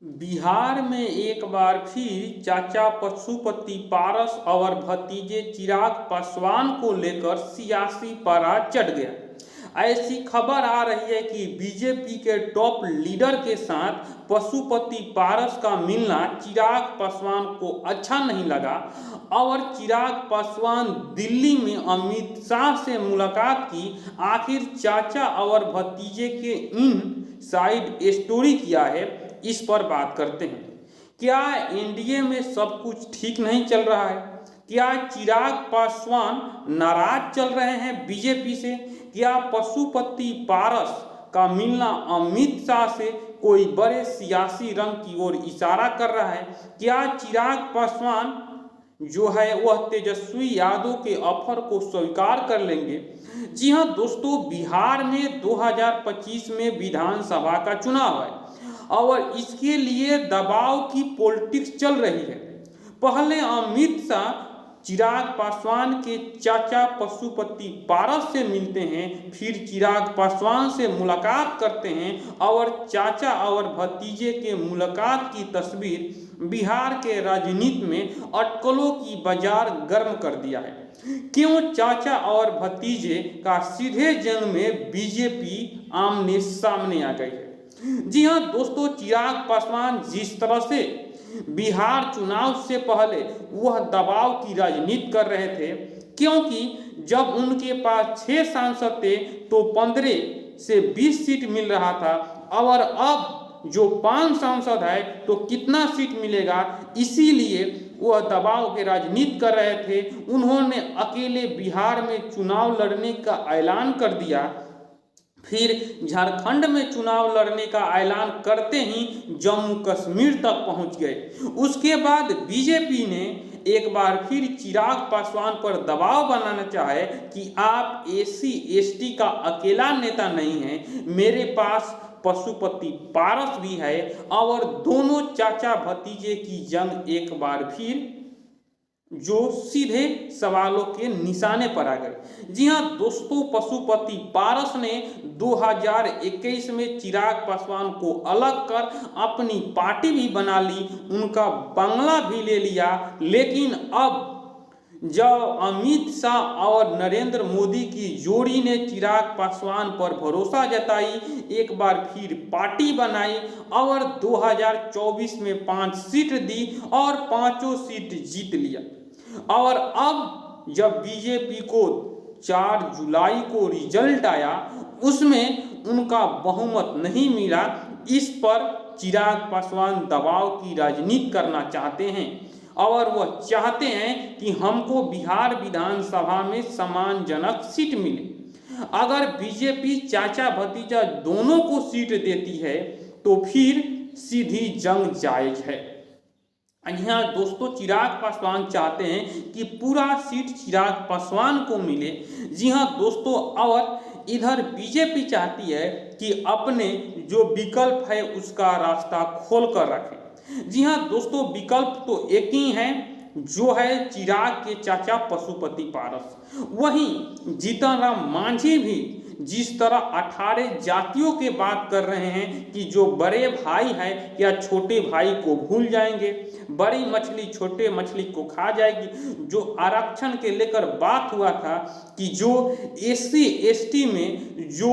बिहार में एक बार फिर चाचा पशुपति पारस और भतीजे चिराग पासवान को लेकर सियासी पारा चढ़ गया। ऐसी खबर आ रही है कि बीजेपी के टॉप लीडर के साथ पशुपति पारस का मिलना चिराग पासवान को अच्छा नहीं लगा और चिराग पासवान दिल्ली में अमित शाह से मुलाकात की। आखिर चाचा और भतीजे के इन साइड स्टोरी क्या है, इस पर बात करते हैं। क्या एनडीए में सब कुछ ठीक नहीं चल रहा है? क्या चिराग पासवान नाराज चल रहे हैं बीजेपी से? क्या पशुपति पारस का मिलना अमित शाह से कोई बड़े सियासी रंग की ओर इशारा कर रहा है? क्या चिराग पासवान जो है वह तेजस्वी यादव के ऑफर को स्वीकार कर लेंगे? जी हाँ दोस्तों, बिहार में 2025 में विधानसभा का चुनाव है और इसके लिए दबाव की पॉलिटिक्स चल रही है। पहले अमित शाह चिराग पासवान के चाचा पशुपति पारस से मिलते हैं, फिर चिराग पासवान से मुलाकात करते हैं और चाचा और भतीजे के मुलाकात की तस्वीर बिहार के राजनीति में अटकलों की बाजार गर्म कर दिया है। क्यों चाचा और भतीजे का सीधे जंग में बीजेपी आमने सामने आ गई है? जी हाँ दोस्तों, चिराग पासवान जिस तरह से बिहार चुनाव से पहले वह दबाव की राजनीति कर रहे थे, क्योंकि जब उनके पास 6 सांसद थे तो 15 से 20 सीट मिल रहा था और अब जो 5 सांसद है तो कितना सीट मिलेगा, इसीलिए वह दबाव की राजनीति कर रहे थे। उन्होंने अकेले बिहार में चुनाव लड़ने का ऐलान कर दिया, फिर झारखंड में चुनाव लड़ने का ऐलान करते ही जम्मू कश्मीर तक पहुंच गए। उसके बाद बीजेपी ने एक बार फिर चिराग पासवान पर दबाव बनाना चाहे कि आप एससी एसटी का अकेला नेता नहीं है, मेरे पास पशुपति पारस भी है और दोनों चाचा भतीजे की जंग एक बार फिर जो सीधे सवालों के निशाने पर आ गए। जी हाँ दोस्तों, पशुपति पारस ने 2021 में चिराग पासवान को अलग कर अपनी पार्टी भी बना ली, उनका बंगला भी ले लिया। लेकिन अब जब अमित शाह और नरेंद्र मोदी की जोड़ी ने चिराग पासवान पर भरोसा जताई, एक बार फिर पार्टी बनाई और 2024 में 5 सीट दी और 5 सीट जीत लिया। और अब जब बीजेपी को 4 जुलाई को रिजल्ट आया, उसमें उनका बहुमत नहीं मिला। इस पर चिराग पासवान दबाव की राजनीति करना चाहते हैं और वह चाहते हैं कि हमको बिहार विधानसभा में सम्मानजनक सीट मिले। अगर बीजेपी चाचा भतीजा दोनों को सीट देती है तो फिर सीधी जंग जायज है। यहाँ दोस्तों, चिराग पासवान चाहते हैं कि पूरा सीट चिराग पासवान को मिले। जी हाँ दोस्तों, और इधर बीजेपी चाहती है कि अपने जो विकल्प है उसका रास्ता खोल कर रखें। जी हाँ दोस्तों, विकल्प तो एक ही है, जो है चिराग के चाचा पशुपति पारस। वहीं जीतन राम मांझी भी जिस तरह 18 जातियों के बात कर रहे हैं कि जो बड़े भाई हैं या छोटे भाई को भूल जाएंगे, बड़ी मछली छोटे मछली को खा जाएगी। जो आरक्षण के लेकर बात हुआ था कि जो एससी एसटी में जो